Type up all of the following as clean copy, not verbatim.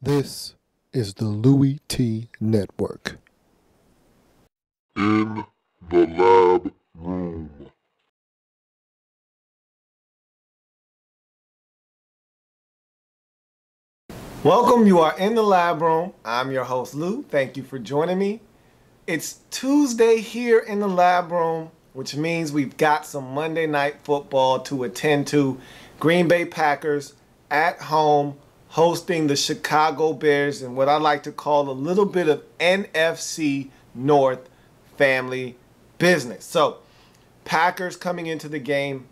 This is the Louie T Network. In the Lab Room. Welcome, you are in the lab room. I'm your host, Lou. Thank you for joining me. It's Tuesday here in the lab room, which means we've got some Monday night football to attend to. Green Bay Packers at home hosting the Chicago Bears in what I like to call a little bit of NFC North family business. So, Packers coming into the game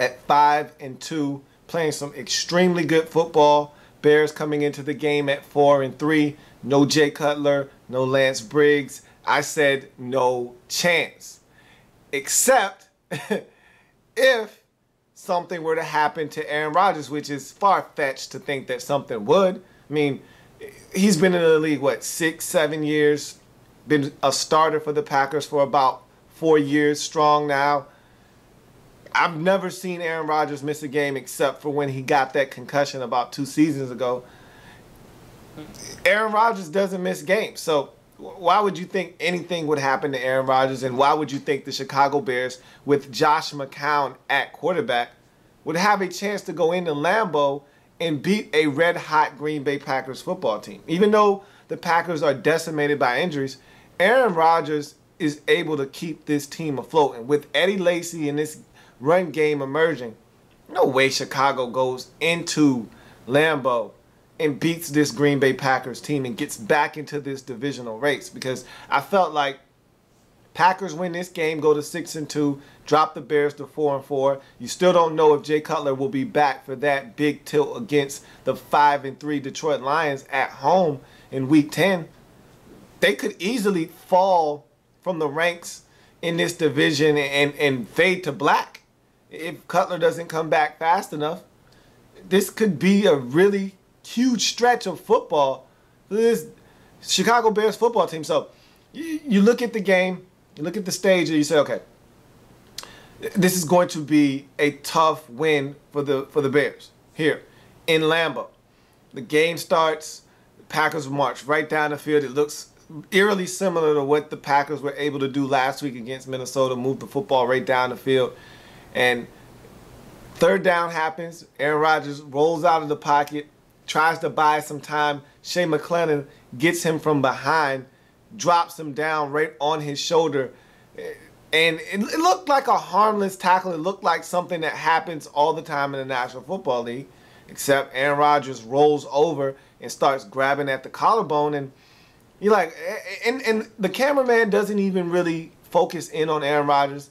at 5-2, playing some extremely good football. Bears coming into the game at 4-3. No Jay Cutler, no Lance Briggs. I said no chance. Except if something were to happen to Aaron Rodgers, which is far-fetched to think that something would. I mean, he's been in the league, 6, 7 years? Been a starter for the Packers for about 4 years strong now. I've never seen Aaron Rodgers miss a game except for when he got that concussion about 2 seasons ago. Aaron Rodgers doesn't miss games. So why would you think anything would happen to Aaron Rodgers, and why would you think the Chicago Bears, with Josh McCown at quarterback, would have a chance to go into Lambeau and beat a red-hot Green Bay Packers football team? Even though the Packers are decimated by injuries, Aaron Rodgers is able to keep this team afloat. And with Eddie Lacy and this run game emerging, no way Chicago goes into Lambeau and beats this Green Bay Packers team and gets back into this divisional race. Because I felt like Packers win this game, go to 6-2, drop the Bears to 4-4. You still don't know if Jay Cutler will be back for that big tilt against the 5-3 Detroit Lions at home in Week 10. They could easily fall from the ranks in this division and fade to black if Cutler doesn't come back fast enough. This could be a really huge stretch of football for this Chicago Bears football team. So you look at the game, you look at the stage, and you say, okay, this is going to be a tough win for the Bears here in Lambeau. The game starts, the Packers march right down the field. It looks eerily similar to what the Packers were able to do last week against Minnesota, move the football right down the field. And third down happens. Aaron Rodgers rolls out of the pocket, tries to buy some time. Shea McClellan gets him from behind, drops him down right on his shoulder. And it looked like a harmless tackle. It looked like something that happens all the time in the National Football League, except Aaron Rodgers rolls over and starts grabbing at the collarbone. And you're like, and the cameraman doesn't even really focus in on Aaron Rodgers.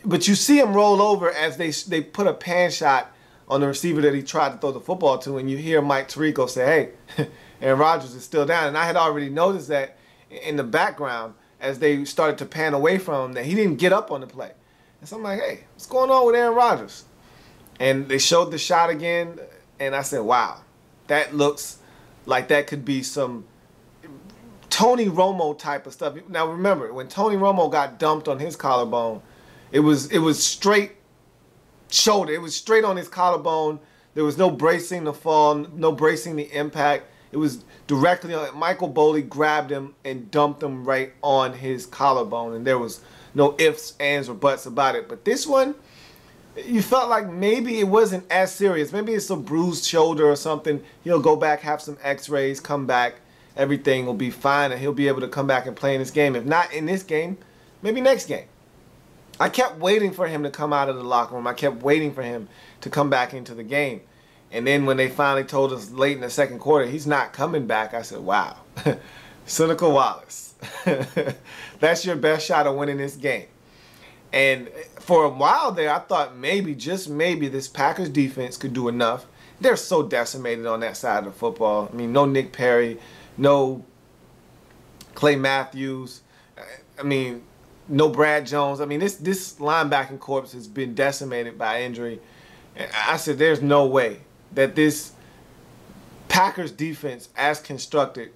But you see him roll over as they put a pan shot on the receiver that he tried to throw the football to, and you hear Mike Tirico say, hey, Aaron Rodgers is still down. And I had already noticed that in the background as they started to pan away from him, that he didn't get up on the play. And so I'm like, hey, what's going on with Aaron Rodgers? And they showed the shot again, and I said, wow, that looks like that could be some Tony Romo type of stuff. Now remember, when Tony Romo got dumped on his collarbone, it was straight shoulder. It was straight on his collarbone. There was no bracing the fall, no bracing the impact. It was directly on it. Michael Boley grabbed him and dumped him right on his collarbone, and there was no ifs, ands, or buts about it. But this one, you felt like maybe it wasn't as serious. Maybe it's a bruised shoulder or something. He'll go back, have some x-rays, come back. Everything will be fine, and he'll be able to come back and play in this game. If not in this game, maybe next game. I kept waiting for him to come out of the locker room. I kept waiting for him to come back into the game. And then when they finally told us late in the second quarter he's not coming back, I said, wow, Cynical Wallace. That's your best shot of winning this game. And for a while there, I thought maybe, just maybe, this Packers defense could do enough. They're so decimated on that side of the football. I mean, no Nick Perry, no Clay Matthews. I mean, no Brad Jones. I mean, this linebacking corps has been decimated by injury. And I said, there's no way that this Packers defense, as constructed,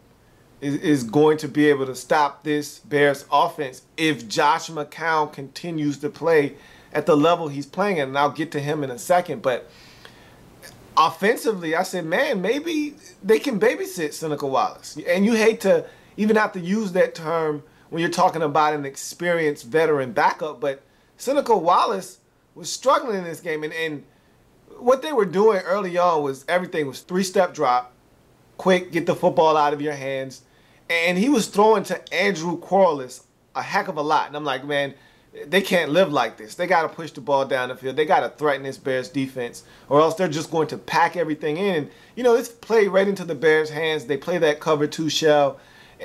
is going to be able to stop this Bears offense if Josh McCown continues to play at the level he's playing at. And I'll get to him in a second. But offensively, I said, man, maybe they can babysit Seneca Wallace. And you hate to even have to use that term when you're talking about an experienced veteran backup, but Seneca Wallace was struggling in this game. And what they were doing early on was everything was three-step drop, quick, get the football out of your hands. And he was throwing to Andrew Corliss a heck of a lot. And I'm like, man, they can't live like this. They got to push the ball down the field. They got to threaten this Bears defense, or else they're just going to pack everything in. You know, this play right into the Bears' hands. They play that cover two shell,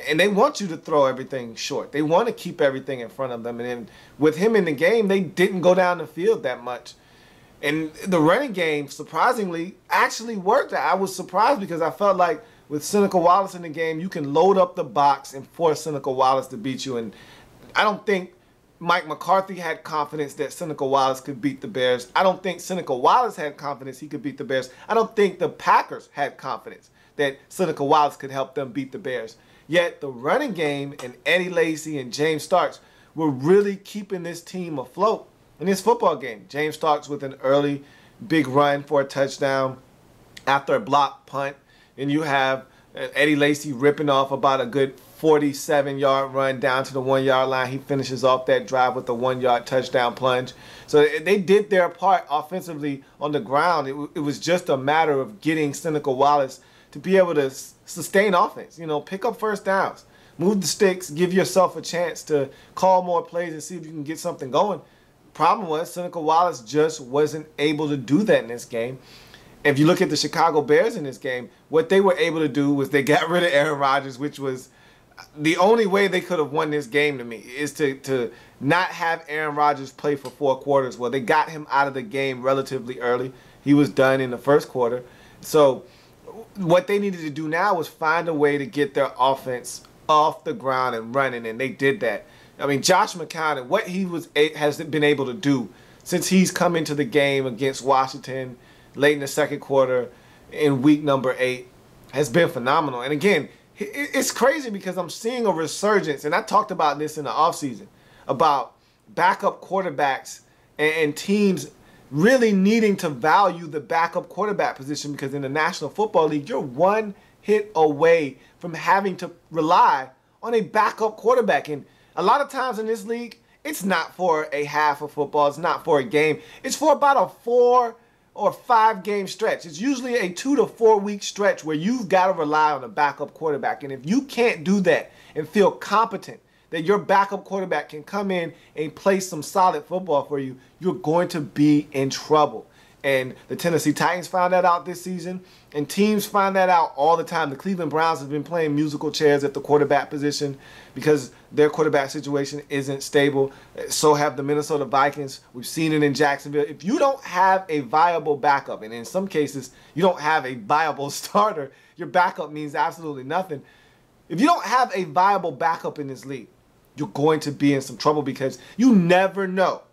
and they want you to throw everything short. They want to keep everything in front of them. And then with him in the game, they didn't go down the field that much. And the running game, surprisingly, actually worked. I was surprised because I felt like with Seneca Wallace in the game, you can load up the box and force Seneca Wallace to beat you. And I don't think Mike McCarthy had confidence that Seneca Wallace could beat the Bears. I don't think Seneca Wallace had confidence he could beat the Bears. I don't think the Packers had confidence that Seneca Wallace could help them beat the Bears. Yet the running game and Eddie Lacy and James Starks were really keeping this team afloat in this football game. James Starks with an early big run for a touchdown after a blocked punt. And you have Eddie Lacy ripping off about a good 47-yard run down to the 1-yard line. He finishes off that drive with a 1-yard touchdown plunge. So they did their part offensively on the ground. It was just a matter of getting Seneca Wallace to be able to sustain offense. You know, pick up first downs, move the sticks, give yourself a chance to call more plays and see if you can get something going. Problem was Seneca Wallace just wasn't able to do that in this game. If you look at the Chicago Bears in this game, what they were able to do was they got rid of Aaron Rodgers, which was the only way they could have won this game to me, is to not have Aaron Rodgers play for 4 quarters. Well, they got him out of the game relatively early. He was done in the first quarter. So what they needed to do now was find a way to get their offense off the ground and running, and they did that. I mean, Josh McCown and what he has been able to do since he's come into the game against Washington late in the second quarter in week number 8 has been phenomenal. And again, it's crazy because I'm seeing a resurgence, and I talked about this in the offseason, about backup quarterbacks and teams really needing to value the backup quarterback position, because in the National Football League, you're one hit away from having to rely on a backup quarterback. And a lot of times in this league, it's not for a half of football. It's not for a game. It's for about a 4 or 5 game stretch. It's usually a 2 to 4 week stretch where you've got to rely on a backup quarterback. And if you can't do that and feel competent that your backup quarterback can come in and play some solid football for you, you're going to be in trouble. And the Tennessee Titans found that out this season, and teams find that out all the time. The Cleveland Browns have been playing musical chairs at the quarterback position because their quarterback situation isn't stable. So have the Minnesota Vikings. We've seen it in Jacksonville. If you don't have a viable backup, and in some cases you don't have a viable starter, your backup means absolutely nothing. If you don't have a viable backup in this league, you're going to be in some trouble, because you never know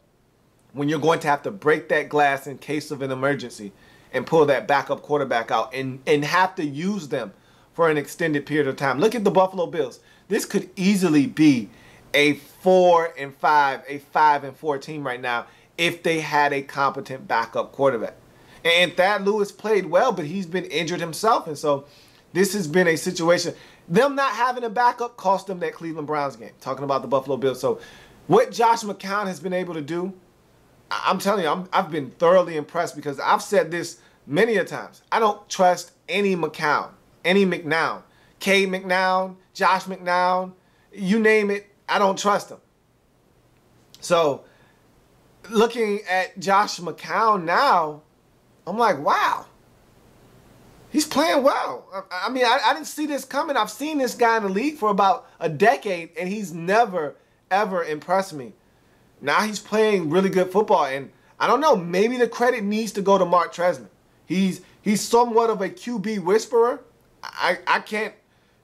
when you're going to have to break that glass in case of an emergency and pull that backup quarterback out and have to use them for an extended period of time. Look at the Buffalo Bills. This could easily be a 4-5, a 5-4 team right now if they had a competent backup quarterback. And Thad Lewis played well, but he's been injured himself. And so this has been a situation. Them not having a backup cost them that Cleveland Browns game. Talking about the Buffalo Bills. So what Josh McCown has been able to do, I'm telling you, I've been thoroughly impressed, because I've said this many a times. I don't trust any McCown, any McNown, K McNown, Josh McNown, you name it, I don't trust him. So looking at Josh McCown now, I'm like, wow, he's playing well. I mean, I didn't see this coming. I've seen this guy in the league for about a decade, and he's never, ever impressed me. Now he's playing really good football, and I don't know, maybe the credit needs to go to Mark Tresman. He's somewhat of a QB whisperer. I can't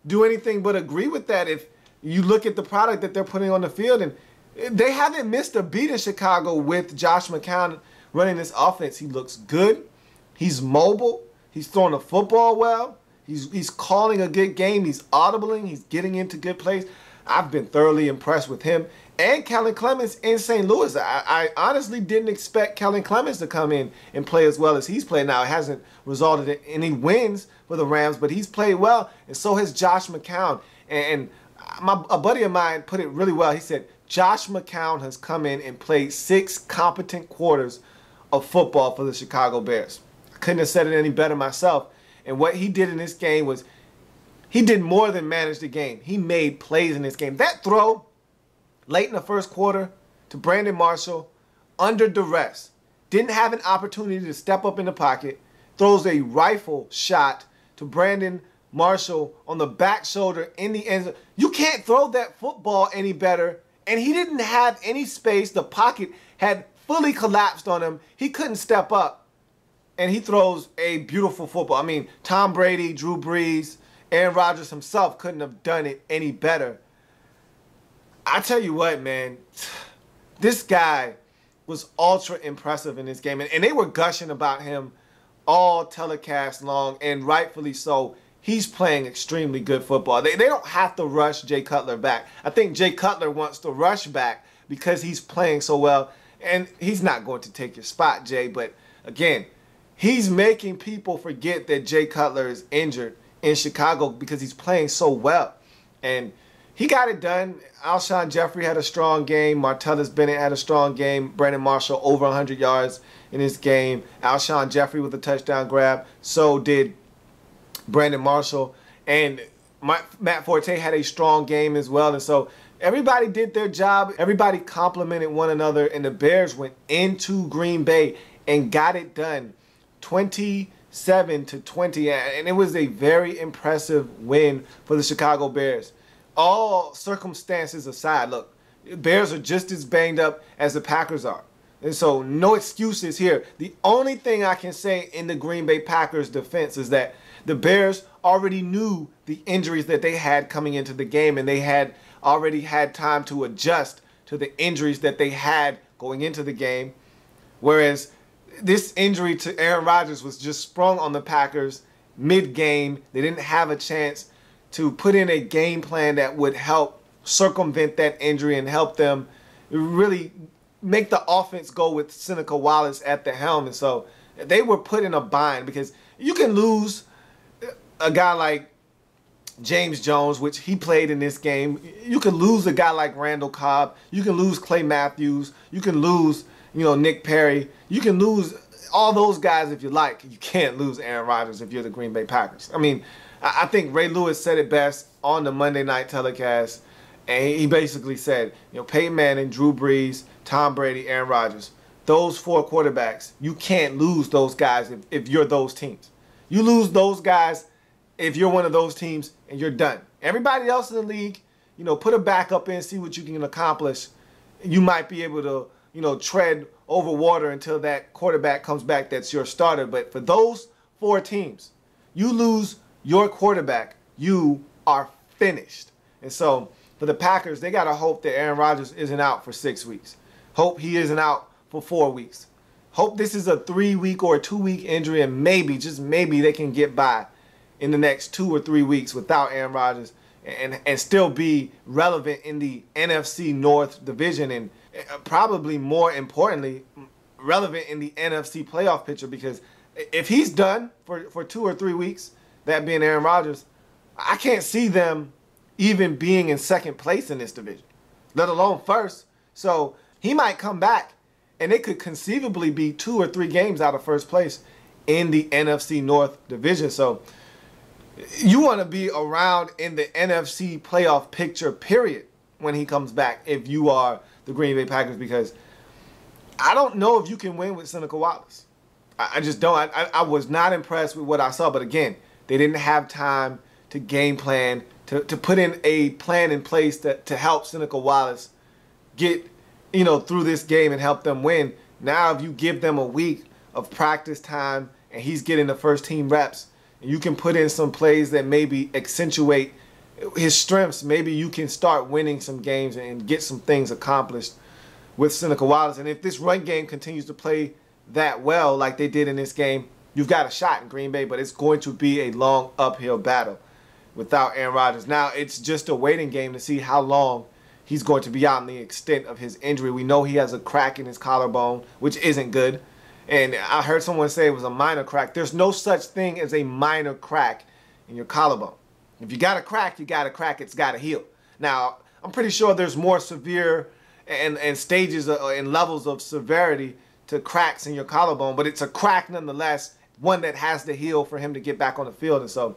do anything but agree with that if you look at the product that they're putting on the field. And they haven't missed a beat in Chicago with Josh McCown running this offense. He looks good. He's mobile. He's throwing the football well. He's calling a good game. He's audibling. He's getting into good plays. I've been thoroughly impressed with him and Kellen Clemens in St. Louis. I honestly didn't expect Kellen Clemens to come in and play as well as he's played. Now, it hasn't resulted in any wins for the Rams, but he's played well, and so has Josh McCown. And a buddy of mine put it really well. He said, Josh McCown has come in and played 6 competent quarters of football for the Chicago Bears. I couldn't have said it any better myself. And what he did in this game was he did more than manage the game. He made plays in this game. That throw late in the first quarter to Brandon Marshall under duress, didn't have an opportunity to step up in the pocket, throws a rifle shot to Brandon Marshall on the back shoulder in the end zone. You can't throw that football any better. And he didn't have any space. The pocket had fully collapsed on him. He couldn't step up. And he throws a beautiful football. I mean, Tom Brady, Drew Brees, Aaron Rodgers himself couldn't have done it any better. I tell you what, man, this guy was ultra impressive in this game. And they were gushing about him all telecast long, and rightfully so. He's playing extremely good football. They don't have to rush Jay Cutler back. I think Jay Cutler wants to rush back because he's playing so well. And he's not going to take your spot, Jay. But again, he's making people forget that Jay Cutler is injured in Chicago because he's playing so well. And he got it done. Alshon Jeffrey had a strong game. Martellus Bennett had a strong game. Brandon Marshall over 100 yards in his game. Alshon Jeffrey with a touchdown grab. So did Brandon Marshall. And Matt Forte had a strong game as well. And so everybody did their job. Everybody complimented one another. And the Bears went into Green Bay and got it done 27-20. And it was a very impressive win for the Chicago Bears. All circumstances aside, look, Bears are just as banged up as the Packers are. And so no excuses here. The only thing I can say in the Green Bay Packers defense is that the Bears already knew the injuries that they had coming into the game, and they had already had time to adjust to the injuries that they had going into the game. Whereas this injury to Aaron Rodgers was just sprung on the Packers mid-game. They didn't have a chance to put in a game plan that would help circumvent that injury and help them really make the offense go with Seneca Wallace at the helm. And so they were put in a bind because you can lose a guy like James Jones, which he played in this game. You can lose a guy like Randall Cobb. You can lose Clay Matthews. You can lose, Nick Perry. You can lose all those guys if you like. You can't lose Aaron Rodgers if you're the Green Bay Packers. I mean, I think Ray Lewis said it best on the Monday night telecast, and he basically said, Peyton Manning, Drew Brees, Tom Brady, Aaron Rodgers, those 4 quarterbacks, you can't lose those guys if you're those teams. You lose those guys if you're one of those teams, and you're done. Everybody else in the league, put a backup in, see what you can accomplish. You might be able to, tread over water until that quarterback comes back that's your starter. But for those 4 teams, you lose your quarterback, you are finished. And so for the Packers, they got to hope that Aaron Rodgers isn't out for 6 weeks. Hope he isn't out for 4 weeks. Hope this is a 3-week or a 2-week injury, and maybe, just maybe, they can get by in the next 2 or 3 weeks without Aaron Rodgers and still be relevant in the NFC North division, and probably more importantly, relevant in the NFC playoff picture. Because if he's done for 2 or 3 weeks, that being Aaron Rodgers, I can't see them even being in second place in this division, let alone first. So he might come back, and it could conceivably be 2 or 3 games out of first place in the NFC North division. So you want to be around in the NFC playoff picture, period, when he comes back, if you are the Green Bay Packers, because I don't know if you can win with Seneca Wallace. I just don't. I was not impressed with what I saw, but again, they didn't have time to game plan, to put in a plan in place to help Seneca Wallace get, through this game and help them win. Now, if you give them a week of practice time and he's getting the first team reps, and you can put in some plays that maybe accentuate his strengths, maybe you can start winning some games and get some things accomplished with Seneca Wallace. And if this run game continues to play that well like they did in this game, you've got a shot in Green Bay, but it's going to be a long uphill battle. without Aaron Rodgers. Now, it's just a waiting game to see how long he's going to be out and the extent of his injury. We know he has a crack in his collarbone, which isn't good. And I heard someone say it was a minor crack. There's no such thing as a minor crack in your collarbone. If you got a crack, you got a crack. It's got to heal. Now, I'm pretty sure there's more severe and stages and levels of severity to cracks in your collarbone, but it's a crack nonetheless, one that has to heal for him to get back on the field. And so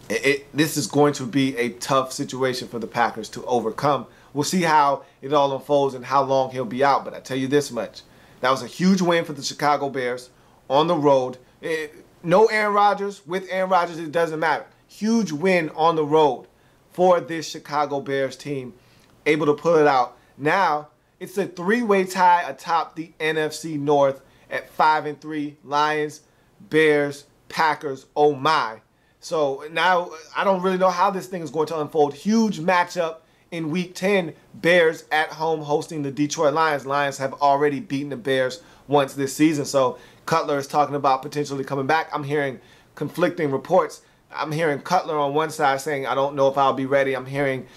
this is going to be a tough situation for the Packers to overcome. We'll see how it all unfolds and how long he'll be out, but I tell you this much. That was a huge win for the Chicago Bears on the road. No Aaron Rodgers. With Aaron Rodgers, it doesn't matter. Huge win on the road for this Chicago Bears team, able to pull it out. Now, it's a three-way tie atop the NFC North at 5-3. Lions, Bears, Packers, oh my. So now I don't really know how this thing is going to unfold. Huge matchup in Week 10. Bears at home hosting the Detroit Lions. Lions have already beaten the Bears once this season. So Cutler is talking about potentially coming back. I'm hearing conflicting reports. I'm hearing Cutler on one side saying, I don't know if I'll be ready. I'm hearing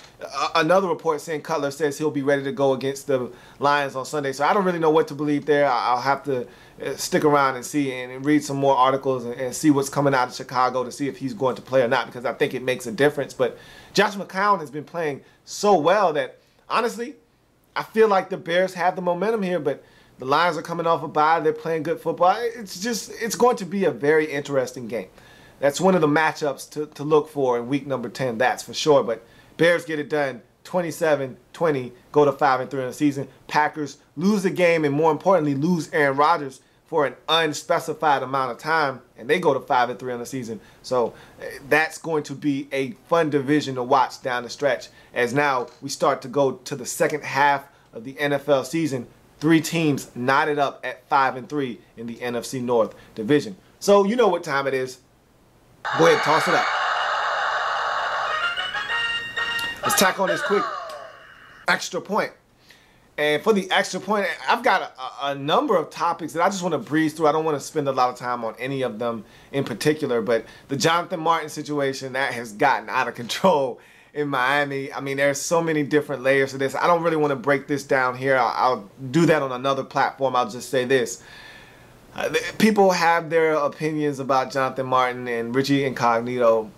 another report saying Cutler says he'll be ready to go against the Lions on Sunday. So I don't really know what to believe there. I'll have to stick around and see and read some more articles and see what's coming out of Chicago to see if he's going to play or not, because I think it makes a difference. But Josh McCown has been playing so well that, honestly, I feel like the Bears have the momentum here, but the Lions are coming off a bye. They're playing good football. It's going to be a very interesting game. That's one of the matchups to look for in week number 10, that's for sure. But Bears get it done 27-20, go to 5-3 in the season. Packers lose the game and, more importantly, lose Aaron Rodgers for an unspecified amount of time, and they go to 5-3 on the season. So that's going to be a fun division to watch down the stretch, as now we start to go to the second half of the NFL season. 3 teams knotted up at 5-3 in the NFC North division. So you know what time it is. Go ahead, toss it up. Let's tack on this quick extra point. And for the extra point, I've got a number of topics that I just want to breeze through. I don't want to spend a lot of time on any of them in particular, but the Jonathan Martin situation, that has gotten out of control in Miami. I mean, there's so many different layers to this. I don't really want to break this down here. I'll do that on another platform. I'll just say this. People have their opinions about Jonathan Martin and Richie Incognito.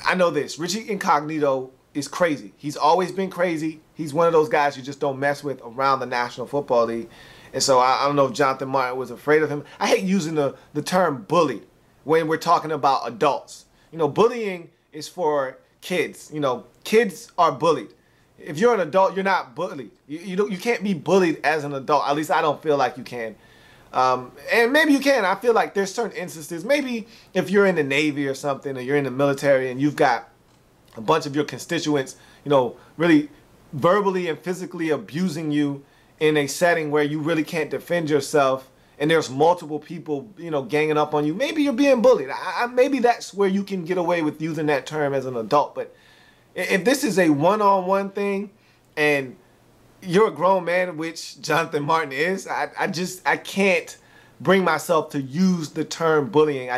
I know this. Richie Incognito is crazy. He's always been crazy. He's one of those guys you just don't mess with around the National Football League. And so I don't know if Jonathan Martin was afraid of him. I hate using the term bully when we're talking about adults. You know, bullying is for kids. You know, kids are bullied. If you're an adult, you're not bullied. You can't be bullied as an adult. At least I don't feel like you can. And maybe you can. I feel like there's certain instances. Maybe if you're in the Navy or something, or you're in the military and you've got a bunch of your constituents, you know, really verbally and physically abusing you in a setting where you really can't defend yourself, and there's multiple people, you know, ganging up on you, maybe you're being bullied. Maybe that's where you can get away with using that term as an adult. But if this is a one-on-one thing and you're a grown man, which Jonathan Martin is, I can't bring myself to use the term bullying.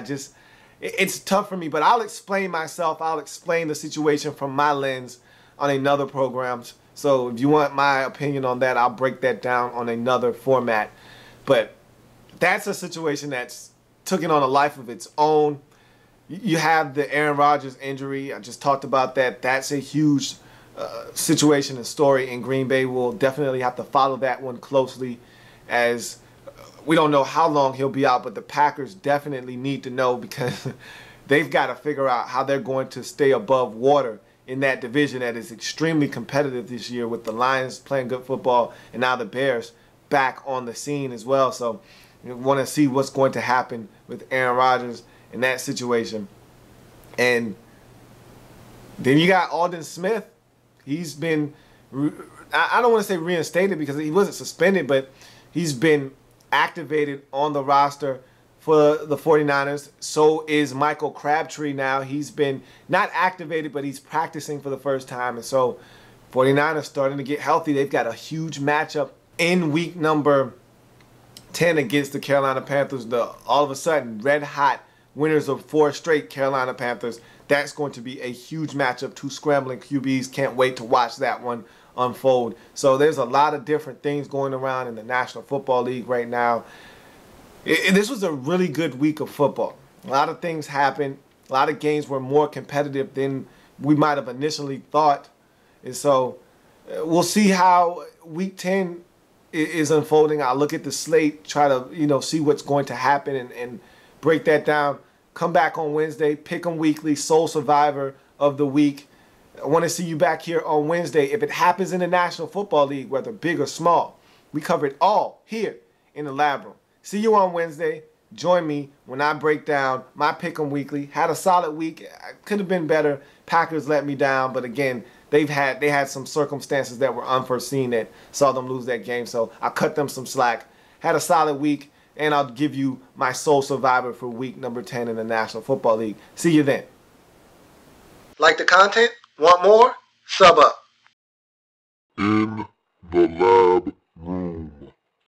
It's tough for me, but I'll explain myself. I'll explain the situation from my lens on another program. So if you want my opinion on that, I'll break that down on another format. But that's a situation that's taken on a life of its own. You have the Aaron Rodgers injury. I just talked about that. That's a huge situation and story in Green Bay. We'll definitely have to follow that one closely, as we don't know how long he'll be out, but the Packers definitely need to know, because they've got to figure out how they're going to stay above water in that division that is extremely competitive this year, with the Lions playing good football and now the Bears back on the scene as well. So you want to see what's going to happen with Aaron Rodgers in that situation. And then you got Aldon Smith. He's been, I don't want to say reinstated because he wasn't suspended, but he's been activated on the roster for the 49ers. So is Michael Crabtree now. He's been not activated, but he's practicing for the first time. And so 49ers starting to get healthy. They've got a huge matchup in week number 10 against the Carolina Panthers. The all of a sudden red hot winners of 4 straight Carolina Panthers. That's going to be a huge matchup. 2 scrambling QBs. Can't wait to watch that one unfold. So there's a lot of different things going around in the National Football League right now. This was a really good week of football. A lot of things happened. A lot of games were more competitive than we might have initially thought. And so we'll see how Week 10 is unfolding. I'll look at the slate, try to see what's going to happen and break that down. Come back on Wednesday, Pick 'em Weekly, Sole Survivor of the Week. I want to see you back here on Wednesday. If it happens in the National Football League, whether big or small, we cover it all here in the Lab Room. See you on Wednesday. Join me when I break down my Pick 'em Weekly. Had a solid week. Could have been better. Packers let me down, but again, they had some circumstances that were unforeseen that saw them lose that game, so I cut them some slack. Had a solid week, and I'll give you my sole survivor for week number 10 in the National Football League. See you then. Like the content? Want more? Sub up. In the Lab